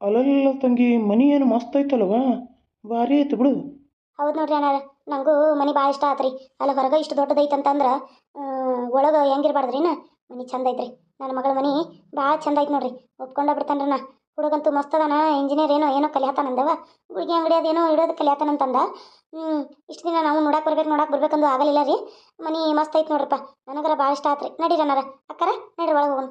ಅಲ್ಲಲ್ಲ ತಂಗಿ ಮನಿ ಏನು ಮಸ್ತ್ ಐತಲ್ವ, ಭಾರಿ ಐತೆ ಬಿಡು. ಹೌದು ನೋಡ್ರಿ ಅಣ್ಣ, ನನಗೂ ಮನೆ ಭಾಳ ಇಷ್ಟ ಆತ್ರಿ. ಅಲ್ಲ ಹೊರಗೆ ಇಷ್ಟು ದೊಡ್ಡದೈತೆ ಅಂತಂದ್ರೆ ಒಳಗೆ ಹೆಂಗಿರ್ಬಾರ್ದ್ರಿ ನಾ, ಮನೆ ಚಂದ ಐತ್ರಿ. ನನ್ನ ಮಗಳ ಮನೆ ಭಾಳ ಚಂದ ಐತೆ ನೋಡ್ರಿ. ಒಪ್ಕೊಂಡ ಬಿಡ್ತಾನ್ರಿ ನಾ. ಹುಡುಗಂತೂ ಮಸ್ತ್ ಅದಾನ, ಇಂಜಿನಿಯರ್ ಏನೋ ಕಲಿಯಾತಾನಂದವ, ಗುಳಿಗೆ ಅಂಗಡಿ ಅದೇನೋ ಇಡೋದು ಕಲಿಯಾತಾನಂತಂದ. ಇಷ್ಟು ದಿನ ನಾವು ನೋಡಕ್ಕೆ ಬರ್ಬೇಕಂದು ಆಗಲಿಲ್ಲ ರೀ. ಮನೆ ಮಸ್ತ್ ಐತೆ ನೋಡ್ರಪ್ಪ, ನನಗರ ಭಾಳ ಇಷ್ಟ ಆತ್ರಿ. ನಡೀರಿ ಅನ್ನಾರ ಅಕ್ಕಾರ, ನಡ್ರಿ ಒಳಗೆ ಹೋಗೋಣ.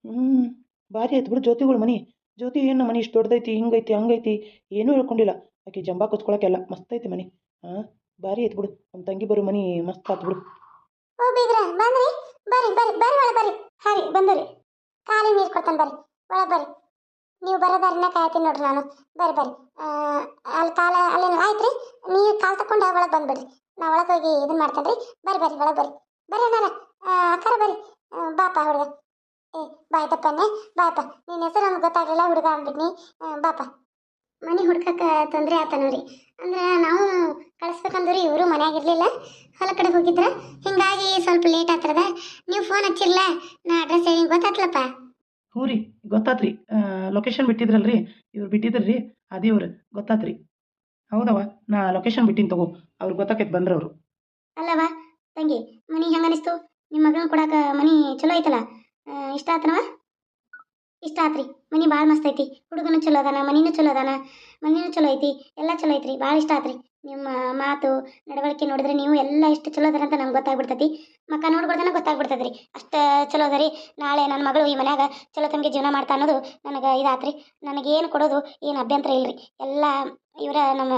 ಹ್ಞೂ ಭಾರಿ ಐತೆ ಬಿಡು ಜ್ಯೋತಿಗಳು ಮನಿ. ಜ್ಯೋತಿ ಏನು ಮನಿ ಇಷ್ಟು ದೊಡ್ಡದೈತಿ ಹಿಂಗೈತಿ ಹಂಗೈತಿ ಏನೂ ಹೇಳ್ಕೊಂಡಿಲ್ಲ. ಆಕೆ ಜಂಬ ಕೊಚ್ಕೊಳಕ್ಕೆಲ್ಲ ಮಸ್ತ್ ಐತಿ ಮನಿ. ಹಾಂ ಭಾರಿ ಐತೆ ಬಿಡು, ನಮ್ಮ ತಂಗಿ ಬರೋ ಮನಿ ಮಸ್ತ್ ಆತು ಬಿಡು. ಓ ಬೀಗ್ರ ಬಂದ್ರಿ, ಬರ್ರಿ ಬರ್ರಿ ಬರ್ರಿ ಒಳಗೆ ಬರ್ರಿ. ಹಾಂ ರೀ ಬಂದ್ರಿ, ಖಾಲಿ ನೀರು ಕೊಡ್ತಾನೆ ಬರ್ರಿ, ಒಳಗೆ ಬರ್ರಿ. ನೀವು ಬರೋದಾರಿನ ಕಾಯ್ತೀನಿ ನೋಡ್ರಿ ನಾನು. ಬರ್ರಿ ಬರ್ರಿ, ಅಲ್ಲಿ ಕಾಲ ಅಲ್ಲೇನು ಆಯ್ತು ರೀ, ನೀವು ಕಾಲು ತಕೊಂಡು ಒಳಗೆ ಬಂದ್ಬಿಡ್ರಿ. ನಾ ಒಳಗೆ ಹೋಗಿ ಇದನ್ನ ಮಾಡ್ತೇನೆ ರೀ. ಬರ್ರಿ ಬರ್ರಿ ಒಳಗೆ ಬರ್ರಿ. ಬರ್ರಿ ಅಣ್ಣಾರ, ಅಕ್ಕಾರ ಬರ್ರಿ. ಬಾಪ ಹುಡುಗ, ಏ ಬಾಯ್ತಪ್ಪನೆ, ಬಾಪ ನಿನ್ನ ಹೆಸರು ನಮ್ಗೆ ಗೊತ್ತಾಗಲಿಲ್ಲ, ಹುಡುಗ ಅಂದ್ಬಿಟ್ನಿ. ಬಾಪ ಮನೆ ಹುಡ್ಕಕ್ಕೆ ತೊಂದರೆ ಆತನವ್ರಿ. ಅಂದ್ರೆ ನಾವು ಕಳಿಸ್ಬೇಕಂದ್ರಿ, ಇವರು ಮನೆಯಾಗಿರ್ಲಿಲ್ಲ, ಹೊಲ ಕಡೆ ಹೋಗಿದ್ರ, ಹಿಂಗಾಗಿ ಸ್ವಲ್ಪ ಲೇಟ್ ಆಗ್ತದ. ನೀವು ಫೋನ್ ಹಚ್ಚಿರ್ಲ, ನಾ ಅಡ್ರೆಸ್ ಹೇಳಿ ಗೊತ್ತಾತ್ಲಪ್ಪ. ಹ್ಞೂ ರೀ ಗೊತ್ತಾತ್ರಿ, ಲೊಕೇಶನ್ ಬಿಟ್ಟಿದ್ರಲ್ರಿ, ಇವ್ರು ಬಿಟ್ಟಿದ್ರಿ ಅದೇ ಇವ್ರು ಗೊತ್ತಾತ್ರಿ. ಹೌದವ, ನಾ ಲೊಕೇಶನ್ ಬಿಟ್ಟಿನಿ ತಗೋ, ಅವ್ರಿಗೆ ಗೊತ್ತಾಕೈತೆ ಬಂದ್ರೆ ಅವರು. ಅಲ್ಲವ ತಂಗಿ, ಮನಿ ಹೆಂಗ ಅನಿಸ್ತು? ನಿಮ್ಮ ಮಗಳನ್ನ ಕೊಡಾಕ ಮನಿ ಚಲೋ ಐತಲ್ಲ, ಇಷ್ಟ ಆತನವ? ಇಷ್ಟ ಆತ್ರಿ, ಮನಿ ಭಾಳ ಮಸ್ತ್ ಐತಿ. ಹುಡುಗನು ಚಲೋ ಅದಾನ, ಮನಿನೂ ಚಲೋ ಅದಾನ, ಮನಿನೂ ಚಲೋ ಐತಿ, ಎಲ್ಲ ಚಲೋ ಐತ್ರಿ. ಭಾಳ ಇಷ್ಟ ಆತ್ರಿ. ನಿಮ್ಮ ಮಾತು ನಡವಳಿಕೆ ನೋಡಿದ್ರೆ ನೀವು ಎಲ್ಲ ಎಷ್ಟು ಚಲೋ ಅದಾರ ಅಂತ ನಂಗೆ ಗೊತ್ತಾಗ್ಬಿಡ್ತೈತಿ. ಮಕ್ಕ ನೋಡ್ಬಿಡ್ದಾನ ಗೊತ್ತಾಗ್ಬಿಡ್ತದ್ರಿ, ಅಷ್ಟು ಚಲೋ ಅದರಿ. ನಾಳೆ ನನ್ನ ಮಗಳು ಈ ಮನ್ಯಾಗ ಚಲೋ ತಂಗಿ ಜೀವನ ಮಾಡ್ತಾ ಅನ್ನೋದು ನನಗೆ ಇದಾತ್ರಿ. ನನಗೇನು ಕೊಡೋದು ಏನು ಅಭ್ಯಂತರ ಇಲ್ರಿ. ಎಲ್ಲ ಇವರ ನಮ್ಮ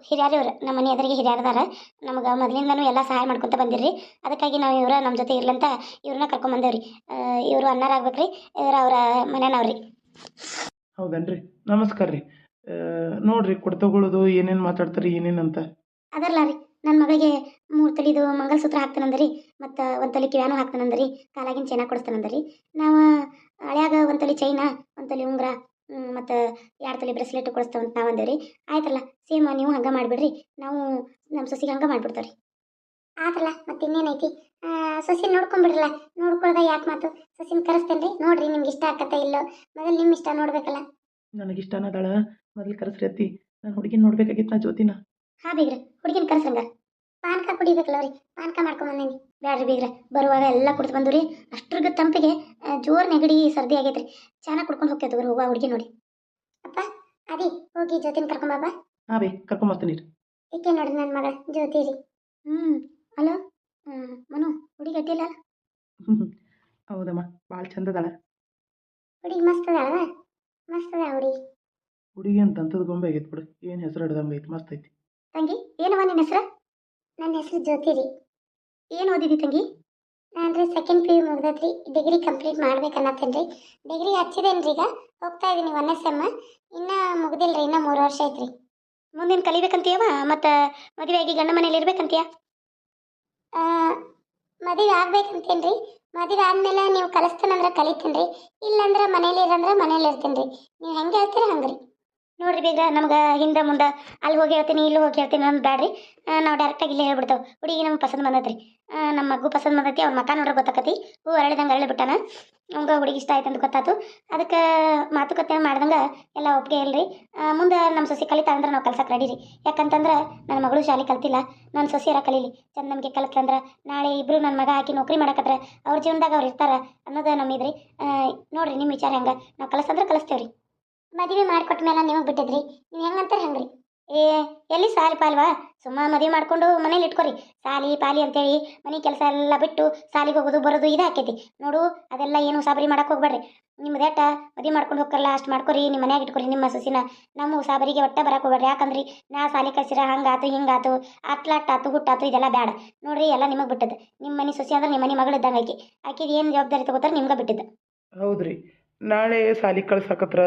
ಹಿರಿಯರು, ಇವ್ರು ನಮ್ಮ ಮನೆ ಎದುರಿಗೆ ಹಿರಿಯರದಾರ. ನಮಗೆ ಮೊದಲಿಂದನೂ ಎಲ್ಲ ಸಹಾಯ ಮಾಡ್ಕೊತ ಬಂದಿರ್ರಿ. ಅದಕ್ಕಾಗಿ ನಾವು ಇವರ ನಮ್ಮ ಜೊತೆ ಇರ್ಲಂತ ಇವ್ರನ್ನ ಕರ್ಕೊಂಬಂದೇವ್ರಿ. ಇವರು ಅಣ್ಣಾರಾಗ್ಬೇಕ್ರಿ, ಇವ್ರು ಅವರ ಮನೆಯವ್ರಿ. ಹೌದನ್ರಿ, ನಮಸ್ಕಾರ ರೀ. ನೋಡ್ರಿ ಕೊಡ್ತಗೊಳ್ಳೋದು ಏನೇನು ಮಾತಾಡ್ತಾರೆ ಏನೇನಂತ. ಅದರ್ಲ ರೀ, ನನ್ನ ಮಗಳಿಗೆ 3 ತೊಲಿದು ಮಂಗಲಸೂತ್ರ ಹಾಕ್ತಾನಂದ್ರಿ, ಮತ್ತು 1 ತೊಲಿ ಕಿವ್ಯಾನು ಹಾಕ್ತಾನಂದ್ರಿ, ಕಾಲಾಗಿನ ಚೈನ ಕೊಡಿಸ್ತಾನಂದ್ರಿ. ನಾವು ಹಳ್ಯಾಗ 1 ತೊಲಿ ಚೈನ, 1 ತೊಲಿ ಉಂಗುರ, ಮತ್ತು 2 ತೊಲಿ ಬ್ರೆಸ್ಲೆಟ್ ಕೊಡಿಸ್ತಾವಂತ ನಾವು ಅಂದೇವ್ರಿ. ಆಯ್ತಲ್ಲ, ಸೇಮ್ ನೀವು ಹಂಗೆ ಮಾಡಿಬಿಡ್ರಿ, ನಾವು ನಮ್ಮ ಸೊಸಿಗೆ ಹಂಗೆ ಮಾಡಿಬಿಡ್ತೇವ್ರಿ. ಆತಲ್ಲ, ಮತ್ತೆ ಇನ್ನೇನೈತಿ, ಸೊಸಿನ ನೋಡ್ಕೊಂಬಿಡ್ರಲ್ಲ. ನೋಡ್ಕೊಳ್ದ ಯಾಕೆ ಮಾತು, ಸೊಸಿನ ಕರೆಸ್ತೇನೆ ರೀ. ನೋಡ್ರಿ ನಿಮ್ಗೆ ಇಷ್ಟ ಆಕತ್ತ ಇಲ್ಲೋ, ಮೊದಲು ನಿಮ್ಮ ಇಷ್ಟ ನೋಡ್ಬೇಕಲ್ಲ. ನನಗಿಷ್ಟ ಅನ್ನೋದಾಳ, ಮೊದಲು ಕರೆಸ್ರಿ ಅತ್ತಿ. ನಾನು ಹುಡುಗಿನ ನೋಡ್ಬೇಕಾಗಿತ್ತು ನಾ ಜ್ಯೋತಿನ. ಹಾ ಬೀಗ್ರ, ಹುಡುಗಿನ ಕರ್ಸಂಗ. ಪಾನಕ ಕುಡಿಬೇಕಲ್ಲ ರೀ, ಪಾನಕ ಮಾಡ್ಕೊಂಬಂದೇನಿ. ಬ್ಯಾಡ್ರಿ ಬೀಗ್ರ, ಬರುವಾಗ ಎಲ್ಲ ಕುಡ್ದು ಬಂದು ರೀ. ಅಷ್ಟ್ರಿಗೆ ತಂಪಿಗೆ ಜೋರ್ ನೆಗಡಿ ಸರ್ದಿ ಆಗೈತ್ರಿ. ಚಾನ ಕುಡ್ಕೊಂಡು ಹೋಗ್ತೇವೆ ತಗೋರಿ, ಹೋಗುವ ಹುಡುಗಿ ನೋಡಿ. ಅಪ್ಪ ಅದಿ ಹೋಗಿ ಜ್ಯೋತಿನ ಕರ್ಕೊಂಬಾಬಾ. ಹಾಂ ಬೇ ಕರ್ಕೊಂಬರ್ತೀನಿ ರೀ. ಈಕೆ ನೋಡ್ರಿ ನನ್ನ ಮಗ ಜ್ಯೋತಿ ರೀ. ಹಲೋ ಮನು, ಹುಡುಗಿ ಅಡ್ಡಿಲ್ಲ? ಹ್ಞೂ ಹೌದಮ್ಮ, ಭಾಳ ಚಂದದಾಳ ಹುಡುಗಿ. ಮಸ್ತ್ ಅದಾಳ, ಮಸ್ತ್ ಅದ ಹುಡುಗಿ. ಹುಡುಗಿ ಅಂತ ಅಂತದ ಗೊಂಬೆ ಆಗೈತೆ ಬಿಡು, ಏನು ಹೆಸರು ಹಿಡ್ದಂಗೆ ಐತಿ, ಮಸ್ತ್ ಐತಿ. ತಂಗಿ ಏನವ ನಿನ್ನ ಹೆಸರು? ನನ್ನ ಹೆಸರು ಜ್ಯೋತಿ ರೀ. ಏನು ಓದಿದಿ ತಂಗಿ? ನಾನು ರೀ ಸೆಕೆಂಡ್ PU ಮುಗ್ದೈತ್ರಿ, ಡಿಗ್ರಿ ಕಂಪ್ಲೀಟ್ ಮಾಡ್ಬೇಕನ್ನತ್ತೇನೆ ರೀ. ಡಿಗ್ರಿ ಹಚ್ಚಿದೇನು ರೀ, ಈಗ ಹೋಗ್ತಾ ಇದ್ದೀನಿ 1ನೇ ಸೆಮ್. ಇನ್ನೂ ಮುಗ್ದಿಲ್ಲ ರೀ, ಇನ್ನೂ 3 ವರ್ಷ ಐತ್ರಿ. ಮುಂದೇನು ಕಲಿಬೇಕಂತೀಯವ, ಮತ್ತು ಮದುವೆ ಆಗಿ ಗಂಡ ಮನೇಲಿ ಇರ್ಬೇಕಂತೀಯ? ಮದುವೆ ಆಗ್ಬೇಕಂತೇನು ರೀ. ಮದುವೆ ಆದಮೇಲೆ ನೀವು ಕಲಿಸ್ತೇನಂದ್ರೆ ಕಲಿತೀನಿ ರೀ, ಇಲ್ಲಾಂದ್ರೆ ಮನೇಲಿ ಇರಂದ್ರೆ ಮನೇಲಿ ಇರ್ತೀನಿ ರೀ. ನೀವು ಹೆಂಗೆ ಹೇಳ್ತೀರ ಹಂಗೆ ರೀ. ನೋಡ್ರಿ ಬೇಗ ನಮ್ಗೆ ಹಿಂದೆ ಮುಂದೆ ಅಲ್ಲಿ ಹೋಗಿ ಹೇಳ್ತೀನಿ ಇಲ್ಲಿ ಹೋಗಿ ಹೇಳ್ತೀನಿ ಅಂತ ಬ್ಯಾಡ್ರಿ. ನಾವು ಡೈರೆಕ್ಟಾಗಿ ಇಲ್ಲೇ ಹೇಳ್ಬಿಡ್ತಾವೆ. ಹುಡುಗಿ ನಮ್ಗೆ ಪಸಂದ್ ಬಂದೈತ್ರಿ, ನಮ್ಮ ಮಗು ಪಸಂದ್ ಬಂದೈತಿ. ಅವ್ರ ಮಕ್ಕ ನೋಡ್ರೆ ಗೊತ್ತಾಕತಿ. ಹೂ ಅರಳಿದಂಗೆ ಅರಳಿ ಬಿಟ್ಟಾನ, ನಮ್ಗೆ ಹುಡುಗಿ ಇಷ್ಟ ಆಯ್ತು ಅಂತ ಗೊತ್ತಾತು. ಅದಕ್ಕೆ ಮಾತುಕತೆ ಮಾಡ್ದಂಗೆ ಎಲ್ಲ ಒಪ್ಪಿಗೆ ಇಲ್ರಿ. ಮುಂದೆ ನಮ್ಮ ಸೊಸಿ ಕಲಿತಾ ಅಂದ್ರೆ ನಾವು ಕಲ್ಸಕ್ಕೆ ರೆಡಿ ರೀ. ಯಾಕಂತಂದ್ರೆ ನನ್ನ ಮಗಳು ಶಾಲೆ ಕಲ್ತಿಲ್ಲ, ನನ್ನ ಸೊಸಿಯರ ಕಲೀಲಿ. ಚಂದ ನಮಗೆ ಕಲಿತಂದ್ರೆ ನಾಳೆ ಇಬ್ಬರು ನನ್ನ ಮಗ ಹಾಕಿ ನೌಕರಿ ಮಾಡಕತ್ರ ಅವ್ರ ಜೀವನದಾಗ ಅವ್ರು ಇರ್ತಾರೆ ಅನ್ನೋದು ನಮ್ಮಿದ್ರಿ. ನೋಡ್ರಿ ನಿಮ್ಮ ವಿಚಾರ ಹೆಂಗೆ, ನಾವು ಕಲಿಸ್ತಂದ್ರೆ ಕಲಿಸ್ತೇವೆ ರೀ. ಮದುವೆ ಮಾಡಿಕೊಟ್ಟ ಮೇಲೆ ನಿಮಗೆ ಬಿಟ್ಟಿದ್ರಿ, ನೀವು ಹೆಂಗಂತಾರೆ ಹಂಗ್ರಿ. ಏ ಎಲ್ಲಿ ಸಾಲಿ ಪಾಲ್ವಾ, ಸುಮ್ಮ ಮದುವೆ ಮಾಡ್ಕೊಂಡು ಮನೇಲಿ ಇಟ್ಕೊರಿ. ಸಾಲಿ ಪಾಲಿ ಅಂತೇಳಿ ಮನೆ ಕೆಲಸ ಎಲ್ಲ ಬಿಟ್ಟು ಸಾಲಿಗೆ ಹೋಗೋದು ಬರೋದು ಇದು ಆಕೈತಿ ನೋಡು. ಅದೆಲ್ಲ ಏನು ಸಾಬರಿ ಮಾಡಕ್ಕೆ ಹೋಗ್ಬೇಡ್ರಿ. ನಿಮ್ಮದೇಟ ಮದುವೆ ಮಾಡ್ಕೊಂಡು ಹೋಗ್ಕರಲ್ಲ ಅಷ್ಟು ಮಾಡ್ಕೊರಿ, ನಿಮ್ಮ ಮನ್ಯಾಗ ಇಟ್ಕೊರಿ ನಿಮ್ಮ ಸೊಸಿನ. ನಮ್ಮ ಸಾಬರಿಗೆ ಒಟ್ಟ ಬರಕ್ಕೆ ಹೋಗ್ಬೇಡ್ರಿ. ಯಾಕಂದ್ರಿ ನಾ ಸಾಲಿ ಕಲ್ಸಿರ ಹಂಗಾತು ಹಿಂಗಾತು ಅಟ್ಲಾಟಾತು ಗುಟ್ಟಾತು ಇದೆಲ್ಲ ಬೇಡ ನೋಡ್ರಿ. ಎಲ್ಲ ನಿಮಗೆ ಬಿಟ್ಟದ್ದು. ನಿಮ್ಮ ಮನೆ ಸೊಸಿ ಅಂದ್ರೆ ನಿಮ್ಮ ಮನೆ ಮಗಳು ಇದ್ದಂಗೆ ಆಕಿದು ಏನು ಜವಾಬ್ದಾರಿ ತಗೋತಾರೆ ನಿಮ್ಗೆ ಬಿಟ್ಟಿದ್ದು. ಹೌದ್ರಿ, ನಾಳೆ ಸಾಲಿಗೆ ಕಳ್ಸಕತ್ರ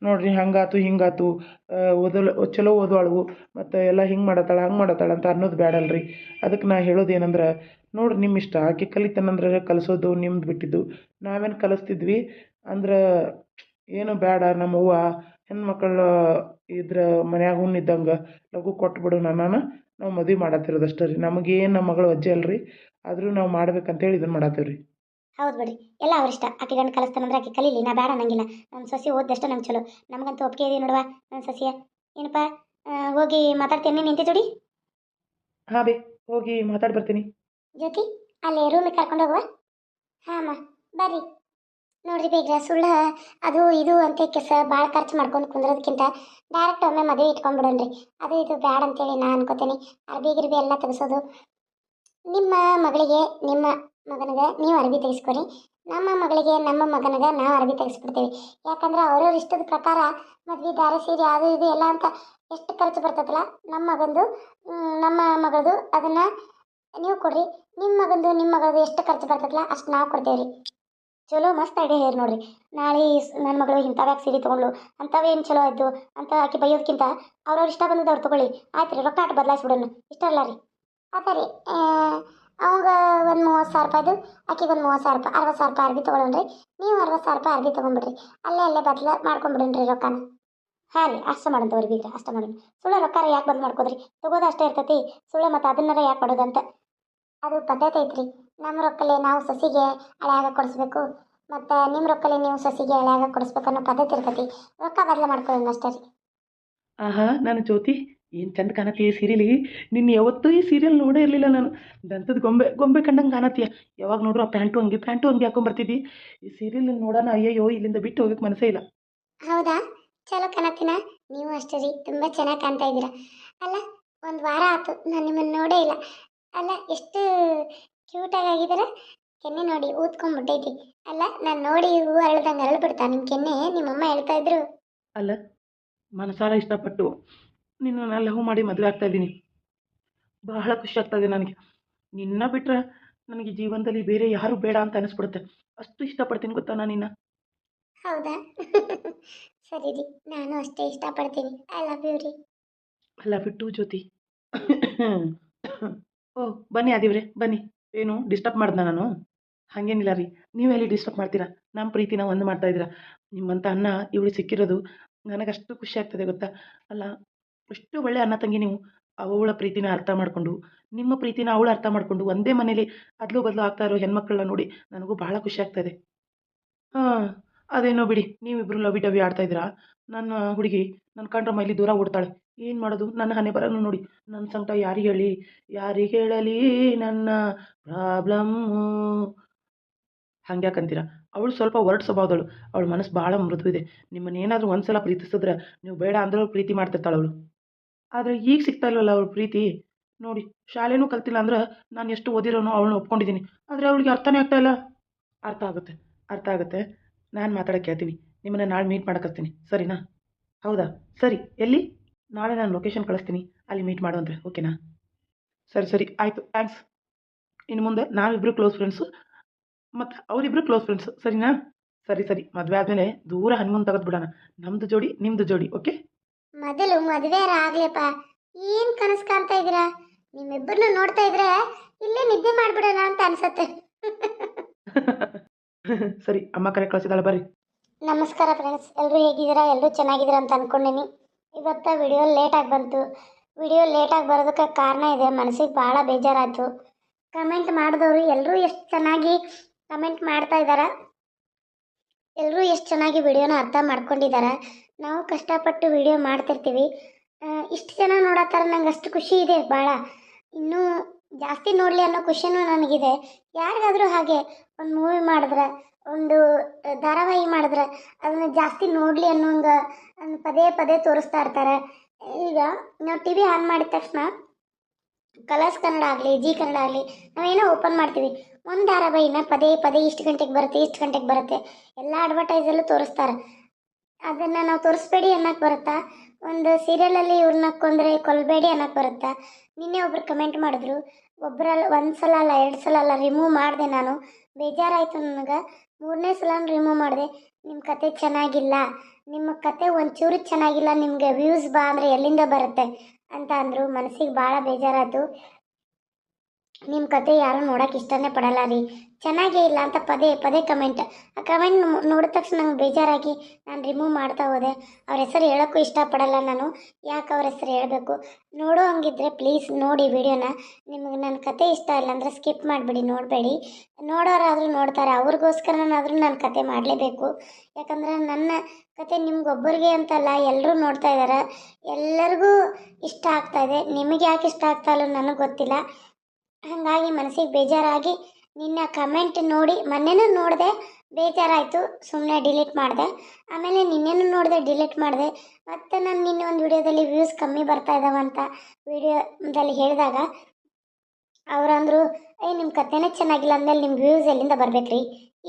ನೋಡ್ರಿ ಹಂಗಾತು ಹಿಂಗಾತು, ಚಲೋ ಓದುವಾಳು ಮತ್ತು ಎಲ್ಲ ಹಿಂಗೆ ಮಾಡತ್ತಾಳ ಹಂಗೆ ಮಾಡತ್ತಾಳ ಅಂತ ಅನ್ನೋದು ಬೇಡಲ್ರಿ. ಅದಕ್ಕೆ ನಾ ಹೇಳೋದು ಏನಂದ್ರೆ, ನೋಡ್ರಿ ನಿಮ್ಮ ಇಷ್ಟ. ಆಕೆ ಕಲಿತಾನಂದ್ರೆ ಕಲಿಸೋದು ನಿಮ್ದು ಬಿಟ್ಟಿದ್ದು. ನಾವೇನು ಕಲಿಸ್ತಿದ್ವಿ ಅಂದ್ರೆ ಏನು ಬೇಡ. ನಮ್ಮವ್ವ ಹೆಣ್ಮಕ್ಳು ಇದ್ರೆ ಮನ್ಯಾಗ ಹುಣ್ಣಿದ್ದಂಗೆ ಲಘು ಕೊಟ್ಬಿಡು ನಾನು, ನಾವು ಮದುವೆ ಮಾಡತ್ತಿರೋದು ಅಷ್ಟೇ ರೀ. ನಮಗೇನು ನಮ್ಮ ಮಗಳು ಅಜ್ಜಿ ಅಲ್ರಿ, ಆದರೂ ನಾವು ಮಾಡ್ಬೇಕಂತೇಳಿ ಇದನ್ನು ಮಾಡತ್ತೇವೆ ರೀ. ಹೌದು ಬಿಡ್ರಿ, ಎಲ್ಲ ಅವ್ರ ಇಷ್ಟ. ಆಕೆ ಗಂಡು ಕಲಿಸ್ತಾನಂದ್ರೆ ಆಕೆ ಕಲೀಲಿ, ನಾ ಬೇಡ ಅನ್ನಂಗಿಲ್ಲ. ನನ್ನ ಸೊಸಿ ಓದ್ದಷ್ಟು ನಂಗೆ ಚಲೋ. ನಮಗಂತೂ ಒಪ್ಪಿಗೆ ಇದೆ ನೋಡುವ ನನ್ನ ಸೊಸಿಯ. ಏನಪ್ಪ, ಹೋಗಿ ಮಾತಾಡ್ತೇನೆ ನಿಂತಿ ಜೋಡಿ. ಹಾಂ ಬೇ, ಹೋಗಿ ಮಾತಾಡಿ ಬರ್ತೀನಿ. ಜ್ಯೋತಿ, ಅಲ್ಲಿ ರೂಮಿಗೆ ಕರ್ಕೊಂಡು ಹೋಗುವ. ಹಾಂ ಅಮ್ಮ, ಬರ್ರಿ. ನೋಡ್ರಿ ಬೇಗ್ರ, ಸುಳ್ಳ ಅದು ಇದು ಅಂತ ಕೆಸ ಭಾಳ ಖರ್ಚು ಮಾಡ್ಕೊಂಡು ಕುಂದ್ರೋದಕ್ಕಿಂತ ಡೈರೆಕ್ಟ್ ಒಮ್ಮೆ ಮದುವೆ ಇಟ್ಕೊಂಡ್ಬಿಡೋಣ್ರಿ. ಅದು ಇದು ಬ್ಯಾಡ ಅಂತೇಳಿ ನಾ ಅನ್ಕೋತೀನಿ. ಅರ್ಬಿ ಗಿರ್ಬಿ ಎಲ್ಲ ತೆಗೆಸೋದು. ನಿಮ್ಮ ಮಗಳಿಗೆ ನಿಮ್ಮ ಮಗನಿಗೆ ನೀವು ಅರ್ಬಿ ತೆಗೆಸ್ಕೊರಿ, ನಮ್ಮ ಮಗಳಿಗೆ ನಮ್ಮ ಮಗನಿಗೆ ನಾವು ಅರ್ಬಿ ತೆಗೆಸ್ಬಿಡ್ತೀವಿ. ಯಾಕಂದ್ರೆ ಅವ್ರವ್ರ ಇಷ್ಟದ ಪ್ರಕಾರ ಮದ್ವೆ ದಾರೆ ಸೀರೆ ಅದು ಇದು ಎಲ್ಲ ಅಂತ ಎಷ್ಟು ಖರ್ಚು ಬರ್ತದಲ್ಲ, ನಮ್ಮ ಮಗಂದು ನಮ್ಮ ಮಗಳದು ಅದನ್ನು ನೀವು ಕೊಡ್ರಿ. ನಿಮ್ಮ ಮಗಂದು ನಿಮ್ಮ ಮಗಳದು ಎಷ್ಟು ಖರ್ಚು ಬರ್ತದಲ್ಲ ಅಷ್ಟು ನಾವು ಕೊಡ್ತೇವೆ ರೀ. ಚಲೋ ಮಸ್ತ್ ಐಡಿಯಾ ಹೇಳಿ ನೋಡ್ರಿ. ನಾಳೆ ನನ್ನ ಮಗಳು ಇಂಥವ್ಯಾಕೆ ಸೀರೆ ತೊಗೊಂಡ್ಲು, ಅಂಥವೇನು ಚಲೋ ಆಯಿತು ಅಂತ ಆಕೆ ಬೈಯೋದಕ್ಕಿಂತ ಅವ್ರವ್ರ ಇಷ್ಟ ಬಂದದ್ದು ಅವ್ರು ತೊಗೊಳ್ಳಿ. ಆಯ್ತು ರೀ, ರೊಕ್ಕ ಆಟ ಬದಲಾಯಿಸ್ಬಿಡೋಣ, ಇಷ್ಟ ಅಲ್ಲ ರೀ. ಅದ ರೀ, ಅವಾಗ ಒಂದು 30,000 ರೂಪಾಯ್ದು, ಆಕೆಗೆ ಒಂದು 30,000 ರೂಪಾಯಿ, 60,000 ರೂಪಾಯಿ ಅರ್ಬಿ ತೊಗೊಳೋಣ್ರಿ. ನೀವು 60,000 ರೂಪಾಯಿ ಅರ್ಬಿ ತೊಗೊಂಡ್ಬಿಡ್ರಿ. ಅಲ್ಲೇ ಮಾಡ್ಕೊಂಬಿಡೋಣ್ರಿ ರೊಕ್ಕನ. ಹಾಂ ರೀ, ಅಷ್ಟು ಮಾಡಂತವ್ರಿ ಬೀಗ್ರ, ಅಷ್ಟು ಮಾಡೋಣ. ಸುಳ್ಳ ರೊಕ್ಕ ಯಾಕೆ ಬಂದು ಮಾಡ್ಕೋದ್ರಿ, ತೊಗೋದು ಅಷ್ಟೇ ಇರ್ತೈತಿ. ಸುಳ್ಳ ಮತ್ತು ಅದನ್ನಾರ ಯಾಕೆ ಮಾಡೋದಂತ ಅದು ಪದ್ಧತಿ ಐತ್ರಿ. ನಮ್ಮ ರೊಕ್ಕಲೆ ನಾವು ಸಸಿಗೆ ಹಳೆಯಾಗ ಕೊಡಿಸ್ಬೇಕು, ಮತ್ತು ನಿಮ್ಮ ರೊಕ್ಕಲೆ ನೀವು ಸಸಿಗೆ ಹಳೆಯಾಗ ಕೊಡಿಸ್ಬೇಕು ಅನ್ನೋ ಪದ್ಧತಿ ಇರ್ತೈತಿ. ರೊಕ್ಕ ಬದಲು ಮಾಡ್ಕೊಳ್ಳೋಣ ಅಷ್ಟೇ ರೀ. ಆಹಾ, ನಾನು ಜ್ಯೋತಿ ಏನು ಚಂದ ಕಾಣತ್ತೀಯ ಈ ಸೀರೆಲಿ. ನಿನ್ನ ಯಾವತ್ತೂ ಈ ಸೀರಿಯಲ್ ನೋಡೇ ಇರಲಿಲ್ಲ ನಾನು. ದಂತದ ಗೊಂಬೆ ಗೊಂಬೆ ಕಂಡಂಗೆ ಕಾಣತ್ತೀಯ. ಯಾವಾಗ ನೋಡ್ರು ಆ ಪ್ಯಾಂಟು ಹಂಗೆ ಹಾಕೊಂಬರ್ತಿದ್ದಿ. ಈ ಸೀರಿಯಲ್ ನೋಡೋಣ, ಅಯ್ಯಯ್ಯೋ ಇಲ್ಲಿಂದ ಬಿಟ್ಟು ಹೋಗಕ್ಕೆ ಮನಸ್ಸೇ ಇಲ್ಲ. ಹೌದಾ, ಚಲೋ ಕಾಣತ್ತೀನ. ನೀವು ಅಷ್ಟೇ ರೀ, ತುಂಬ ಚೆನ್ನಾಗಿ ಕಾಣ್ತಾ ಇದ್ದೀರಾ. ಅಲ್ಲ, ಒಂದು ವಾರ ಆಯ್ತು ನಾನು ನಿಮ್ಮನ್ನು ನೋಡೇ ಇಲ್ಲ. ಅಲ್ಲ, ಎಷ್ಟು ಕ್ಯೂಟಾಗಿ ಆಗಿದ್ದೀರ. ಕೆನ್ನೆ ನೋಡಿ ಊದ್ಕೊಂಡ್ಬಿಟ್ಟೈತಿ. ಅಲ್ಲ, ನಾನು ನೋಡಿ ಹೂ ಅರಳ್ದಂಗೆ ಅರಳ್ಬಿಡ್ತಾ ನಿಮ್ಮ ಕೆನ್ನೆ, ನಿಮ್ಮಮ್ಮ ಹೇಳ್ತಾ ಇದ್ರು. ಅಲ್ಲ, ಮನಸಾರ ಇಷ್ಟಪಟ್ಟು ನಿನ್ನ ಲವ್ ಮಾಡಿ ಮದುವೆ ಆಗ್ತಾ ಇದ್ದೀನಿ. ಬಹಳ ಖುಷಿ ಆಗ್ತಾ ಇದೆ ನನಗೆ. ನಿನ್ನ ಬಿಟ್ಟರೆ ನನಗೆ ಜೀವನದಲ್ಲಿ ಬೇರೆ ಯಾರೂ ಬೇಡ ಅಂತ ಅನಿಸ್ಬಿಡುತ್ತೆ. ಅಷ್ಟು ಇಷ್ಟಪಡ್ತೀನಿ ಗೊತ್ತಾ ನಾನು ನಿನ್ನ. ಹೌದಾ ಸರಿ ರೀ, ನಾನು ಅಷ್ಟೇ ಇಷ್ಟಪಡ್ತೀನಿ. ಐ ಲವ್ ಯು ರೀ. ಅಲ್ಲ ಬಿಟ್ಟು ಜ್ಯೋತಿ. ಓ ಬನ್ನಿ ಆದಿವ್ರೆ, ಬನ್ನಿ. ಏನು ಡಿಸ್ಟರ್ಬ್ ಮಾಡ್ದೆ ನಾನು? ಹಾಗೇನಿಲ್ಲ ರೀ, ನೀವೆಲ್ಲಿ ಡಿಸ್ಟರ್ಬ್ ಮಾಡ್ತೀರಾ? ನಮ್ಮ ಪ್ರೀತಿನ ಒಂದು ಮಾಡ್ತಾ ಇದ್ದೀರಾ. ನಿಮ್ಮಂಥ ಅನ್ನ ಇವಳು ಸಿಕ್ಕಿರೋದು ನನಗಷ್ಟು ಖುಷಿ ಆಗ್ತದೆ ಗೊತ್ತಾ. ಅಲ್ಲ, ಎಷ್ಟು ಒಳ್ಳೆ ಅಣ್ಣ ತಂಗಿ ನೀವು. ಅವಳ ಪ್ರೀತಿನ ಅರ್ಥ ಮಾಡಿಕೊಂಡು, ನಿಮ್ಮ ಪ್ರೀತಿನ ಅವಳು ಅರ್ಥ ಮಾಡಿಕೊಂಡು, ಒಂದೇ ಮನೇಲಿ ಅದಲು ಬದಲು ಆಗ್ತಾ ಇರೋ ಹೆಣ್ಮಕ್ಳನ್ನ ನೋಡಿ ನನಗೂ ಬಹಳ ಖುಷಿ ಆಗ್ತಾಯಿದೆ. ಹಾಂ, ಅದೇನೋ ಬಿಡಿ, ನೀವಿಬ್ಬರು ಲವಿ ಡವಿ ಆಡ್ತಾ ಇದ್ದೀರಾ. ನನ್ನ ಹುಡುಗಿ ನನ್ನ ಕಂಡ್ರೆ ಮೈಲಿ ದೂರ ಓಡ್ತಾಳೆ. ಏನು ಮಾಡೋದು, ನನ್ನ ಹಣೆ ಬರೋನು ನೋಡಿ. ನನ್ನ ಸಂಕಟ ಯಾರಿಗೆ ಹೇಳಲಿ ನನ್ನ ಪ್ರಾಬ್ಲಮ್ಮು. ಹಂಗ್ಯಾಕಂತೀರಾ? ಅವಳು ಸ್ವಲ್ಪ ಒರಟು ಸ್ವಭಾವದವಳು. ಅವಳ ಮನಸ್ಸು ಭಾಳ ಮೃದು ಇದೆ. ನಿಮ್ಮನ್ನೇನಾದರೂ ಒಂದು ಸಲ ಪ್ರೀತಿಸಿದ್ರೆ ನೀವು ಬೇಡ ಅಂದ್ರೂ ಪ್ರೀತಿ ಮಾಡ್ತಿರ್ತಾಳೆ ಅವಳು. ಆದರೆ ಈಗ ಸಿಗ್ತಾ ಇಲ್ವಲ್ಲ ಅವಳ ಪ್ರೀತಿ. ನೋಡಿ, ಶಾಲೆನೂ ಕಲ್ತಿಲ್ಲ ಅಂದ್ರೆ ನಾನು ಎಷ್ಟು ಓದಿರೋನೋ ಅವಳನ್ನ ಒಪ್ಕೊಂಡಿದ್ದೀನಿ. ಆದರೆ ಅವಳಿಗೆ ಅರ್ಥನೇ ಆಗ್ತಾ ಇಲ್ಲ. ಅರ್ಥ ಆಗುತ್ತೆ. ನಾನು ಮಾತಾಡೋಕ್ಕೆ ಹೇಳ್ತೀನಿ. ನಿಮ್ಮನ್ನು ನಾಳೆ ಮೀಟ್ ಮಾಡಕ್ಕೆ ಸರಿನಾ? ಹೌದಾ, ಸರಿ. ಎಲ್ಲಿ? ನಾಳೆ ನಾನು ಲೊಕೇಶನ್ ಕಳಿಸ್ತೀನಿ, ಅಲ್ಲಿ ಮೀಟ್ ಮಾಡುವಂತೆ, ಓಕೆನಾ? ಸರಿ ಆಯಿತು, ಥ್ಯಾಂಕ್ಸ್. ಇನ್ನು ಮುಂದೆ ನಾವಿಬ್ಬರು ಕ್ಲೋಸ್ ಫ್ರೆಂಡ್ಸು ಮತ್ತು ಅವರಿಬ್ಬರು ಕ್ಲೋಸ್ ಫ್ರೆಂಡ್ಸು, ಸರಿನಾ? ಸರಿ. ಮದುವೆ ಆದಮೇಲೆ ದೂರ ಹನುಮನ್ ತೆಗೆದು ಬಿಡೋಣ. ನಮ್ಮದು ಜೋಡಿ ನಿಮ್ಮದು ಜೋಡಿ, ಓಕೆ? ಮೊದಲು ಮದುವೆ ಆಗ್ಲೇಪ್ಪ. ಏನು ಕನಸು ಕಾಣ್ತಾ ಇದ್ದೀರಾ? ನಿಮ್ಮಿಬ್ಬರನ್ನು ನೋಡ್ತಾ ಇದ್ರೆ ಇಲ್ಲೇ ನಿದ್ದೆ ಮಾಡಿಬಿಡೋಣ ಅಂತ ಅನ್ಸತ್ತೆ. ಸರಿ, ಅಮ್ಮ ಕರೆ ಕಳಿಸಿದಾಳೆ, ಬರ್ರಿ. ನಮಸ್ಕಾರ ಫ್ರೆಂಡ್ಸ್, ಎಲ್ಲರೂ ಹೇಗಿದ್ದೀರಾ? ಎಲ್ಲರೂ ಚೆನ್ನಾಗಿದ್ದೀರಾ ಅಂತ ಅಂದ್ಕೊಂಡೀನಿ. ಇವತ್ತು ವಿಡಿಯೋ ಲೇಟಾಗಿ ಬಂತು. ವಿಡಿಯೋ ಲೇಟಾಗಿ ಬರೋದಕ್ಕೆ ಕಾರಣ ಇದೆ, ಮನಸ್ಸಿಗೆ ಭಾಳ ಬೇಜಾರಾಯಿತು. ಕಮೆಂಟ್ ಮಾಡಿದವರು ಎಲ್ಲರೂ ಎಷ್ಟು ಚೆನ್ನಾಗಿ ಕಮೆಂಟ್ ಮಾಡ್ತಾ ಇದ್ದಾರೆ. ಎಲ್ಲರೂ ಎಷ್ಟು ಚೆನ್ನಾಗಿ ವಿಡಿಯೋನ ಅರ್ಥ ಮಾಡ್ಕೊಂಡಿದ್ದಾರೆ. ನಾವು ಕಷ್ಟಪಟ್ಟು ವಿಡಿಯೋ ಮಾಡ್ತಿರ್ತೀವಿ. ಇಷ್ಟು ಜನ ನೋಡತ್ತಾರೆ, ನಂಗೆ ಅಷ್ಟು ಖುಷಿ ಇದೆ ಭಾಳ. ಇನ್ನೂ ಜಾಸ್ತಿ ನೋಡಲಿ ಅನ್ನೋ ಖುಷಿನೂ ನನಗಿದೆ. ಯಾರಿಗಾದರೂ ಹಾಗೆ ಒಂದು ಮೂವಿ ಮಾಡಿದ್ರೆ, ಒಂದು ಧಾರಾವಾಹಿ ಮಾಡಿದ್ರೆ ಅದನ್ನು ಜಾಸ್ತಿ ನೋಡಲಿ ಅನ್ನೋಂಗೆ ಪದೇ ತೋರಿಸ್ತಾ ಇರ್ತಾರೆ. ಈಗ ನಾವು ಟಿ ವಿ ಆನ್ ಮಾಡಿದ ತಕ್ಷಣ ಕಲರ್ಸ್ ಕನ್ನಡ ಆಗಲಿ, ಜಿ ಕನ್ನಡ ಆಗಲಿ, ನಾವೇನೋ ಓಪನ್ ಮಾಡ್ತೀವಿ. ಒಂದು ಧಾರಾವಾಹಿನ ಪದೇ ಇಷ್ಟು ಗಂಟೆಗೆ ಬರುತ್ತೆ ಎಲ್ಲ ಅಡ್ವರ್ಟೈಸಲ್ಲೂ ತೋರಿಸ್ತಾರೆ. ಅದನ್ನು ನಾವು ತೋರಿಸ್ಬೇಡಿ ಅನ್ನೋಕ್ಕೆ ಬರುತ್ತಾ? ಒಂದು ಸೀರಿಯಲಲ್ಲಿ ಇವ್ರನ್ನ ಕೊಂದರೆ ಕೊಲ್ಲಬೇಡಿ ಅನ್ನೋಕ್ಕೆ ಬರುತ್ತಾ? ನಿನ್ನೆ ಒಬ್ರು ಕಮೆಂಟ್ ಮಾಡಿದ್ರು. ಒಂದು ಸಲ ಅಲ್ಲ, 2 ಸಲ ಅಲ್ಲ, ರಿಮೂವ್ ಮಾಡಿದೆ ನಾನು. ಬೇಜಾರಾಯಿತು ನನಗೆ. 3ನೇ ಸಲ ರಿಮೂವ್ ಮಾಡಿದೆ. ನಿಮ್ಮ ಕತೆ ಚೆನ್ನಾಗಿಲ್ಲ, ನಿಮ್ಮ ಕತೆ ಒಂಚೂರು ಚೆನ್ನಾಗಿಲ್ಲ, ನಿಮಗೆ ವ್ಯೂಸ್ ಬಾ ಅಂದರೆ ಎಲ್ಲಿಂದ ಬರುತ್ತೆ ಅಂತ ಅಂದರು. ಮನಸ್ಸಿಗೆ ಭಾಳ ಬೇಜಾರಾಯಿತು. ನಿಮ್ಮ ಕತೆ ಯಾರೂ ನೋಡೋಕೆ ಇಷ್ಟನೇ ಪಡಲ್ಲ ರೀ, ಚೆನ್ನಾಗೇ ಇಲ್ಲ ಅಂತ ಪದೇ ಪದೇ ಕಮೆಂಟ್. ಆ ಕಮೆಂಟ್ ನೋಡಿದ ತಕ್ಷಣ ನಂಗೆ ಬೇಜಾರಾಗಿ ನಾನು ರಿಮೂವ್ ಮಾಡ್ತಾ ಹೋದೆ. ಅವ್ರ ಹೆಸರು ಹೇಳೋಕ್ಕೂ ಇಷ್ಟಪಡಲ್ಲ ನಾನು, ಯಾಕೆ ಅವ್ರ ಹೆಸರು ಹೇಳಬೇಕು. ನೋಡೋ ಹಂಗಿದ್ರೆ ಪ್ಲೀಸ್ ನೋಡಿ ವಿಡಿಯೋನ. ನಿಮಗೆ ನನ್ನ ಕತೆ ಇಷ್ಟ ಇಲ್ಲ ಅಂದರೆ ಸ್ಕಿಪ್ ಮಾಡಿಬಿಡಿ, ನೋಡಬೇಡಿ. ನೋಡೋರಾದರೂ ನೋಡ್ತಾರೆ, ಅವ್ರಿಗೋಸ್ಕರನಾದರೂ ನಾನು ಕತೆ ಮಾಡಲೇಬೇಕು. ಯಾಕಂದರೆ ನನ್ನ ಕತೆ ನಿಮ್ಗೊಬ್ಬರಿಗೆ ಅಂತಲ್ಲ, ಎಲ್ಲರೂ ನೋಡ್ತಾ ಇದ್ದಾರೆ, ಎಲ್ಲರಿಗೂ ಇಷ್ಟ ಆಗ್ತಾಯಿದೆ. ನಿಮಗೆ ಯಾಕೆ ಇಷ್ಟ ಆಗ್ತಾ ಇಲ್ಲ ನನಗೆ ಗೊತ್ತಿಲ್ಲ. ಹಾಗಾಗಿ ಮನಸ್ಸಿಗೆ ಬೇಜಾರಾಗಿ ನಿನ್ನ ಕಮೆಂಟ್ ನೋಡಿ ಮೊನ್ನೆನೂ ನೋಡಿದೆ, ಬೇಜಾರಾಯಿತು, ಸುಮ್ಮನೆ ಡಿಲೀಟ್ ಮಾಡಿದೆ. ಆಮೇಲೆ ನಿನ್ನೆನೂ ನೋಡಿದೆ, ಡಿಲೀಟ್ ಮಾಡಿದೆ. ಮತ್ತು ನಾನು ನಿನ್ನೆ ಒಂದು ವಿಡಿಯೋದಲ್ಲಿ ವ್ಯೂಸ್ ಕಮ್ಮಿ ಬರ್ತಾ ಇದ್ದಾವೆ ಅಂತ ವಿಡಿಯೋದಲ್ಲಿ ಹೇಳಿದಾಗ ಅವರಂದರು, ನಿಮ್ಮ ಕಥೆನೇ ಚೆನ್ನಾಗಿಲ್ಲ ಅಂದಮೇಲೆ ನಿಮ್ಮ ವ್ಯೂಸ್ ಎಲ್ಲಿಂದ ಬರ್ಬೇಕ್ರಿ,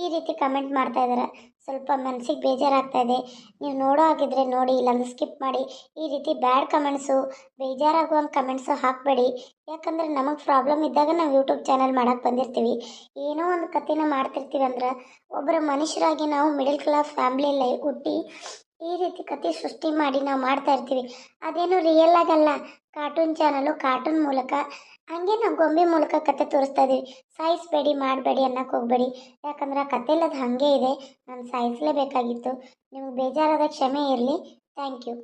ಈ ರೀತಿ ಕಮೆಂಟ್ ಮಾಡ್ತಾ ಇದ್ದಾರೆ. ಸ್ವಲ್ಪ ಮನಸ್ಸಿಗೆ ಬೇಜಾರಾಗ್ತಾ ಇದೆ. ನೀವು ನೋಡೋ ಹಾಗಿದ್ರೆ ನೋಡಿ, ಇಲ್ಲಾಂದ್ರೆ ಸ್ಕಿಪ್ ಮಾಡಿ. ಈ ರೀತಿ ಬ್ಯಾಡ್ ಕಮೆಂಟ್ಸು, ಬೇಜಾರಾಗುವಂಥ ಕಮೆಂಟ್ಸು ಹಾಕಬೇಡಿ. ಯಾಕಂದರೆ ನಮಗೆ ಪ್ರಾಬ್ಲಮ್ ಇದ್ದಾಗ ನಾವು ಯೂಟ್ಯೂಬ್ ಚಾನಲ್ ಮಾಡೋಕ್ಕೆ ಬಂದಿರ್ತೀವಿ, ಏನೋ ಒಂದು ಕಥೆನ ಮಾಡ್ತಿರ್ತೀವಿ ಅಂದ್ರೆ ಒಬ್ಬರ ಮನುಷ್ಯರಾಗಿ ನಾವು ಮಿಡಲ್ ಕ್ಲಾಸ್ ಫ್ಯಾಮ್ಲಿಯಲ್ಲಿ ಹುಟ್ಟಿ ಈ ರೀತಿ ಕತೆ ಸೃಷ್ಟಿ ಮಾಡಿ ನಾವು ಮಾಡ್ತಾ ಇರ್ತೀವಿ. ಅದೇನು ರಿಯಲ್ ಆಗಲ್ಲ, ಕಾರ್ಟೂನ್ ಚಾನಲು, ಕಾರ್ಟೂನ್ ಮೂಲಕ ಹಾಗೆ ನಾವು ಗೊಂಬೆ ಮೂಲಕ ಕತೆ ತೋರಿಸ್ತಾ ಇದ್ದೀವಿ. ಸಾಯಿಸಬೇಡಿ, ಮಾಡಬೇಡಿ ಅನ್ನೋಕ್ಕೆ ಹೋಗಬೇಡಿ. ಯಾಕಂದ್ರೆ ಆ ಕಥೆಯಲ್ಲಿ ಅದು ಹಾಗೆ ಇದೆ, ನಾನು ಸಾಯಿಸಲೇಬೇಕಾಗಿತ್ತು. ನಿಮ್ಗೆ ಬೇಜಾರಾದ ಕ್ಷಮೆ ಇರಲಿ. Thank you.